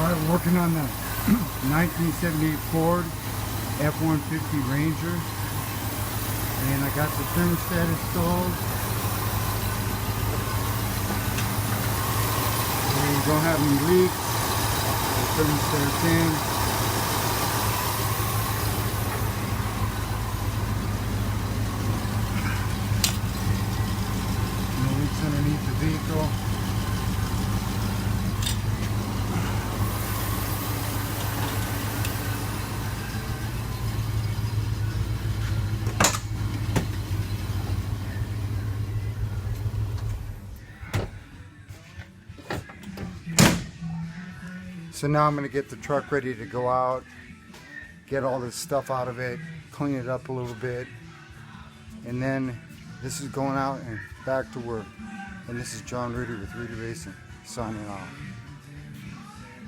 Alright, we're working on the 1978 Ford F-150 Ranger, and I got the thermostat installed. We don't have any leaks. The thermostat's in. No leaks underneath the vehicle. So now I'm going to get the truck ready to go out, get all this stuff out of it, clean it up a little bit, and then this is going out and back to work. And this is John Rudy with Rudy Racing, signing off.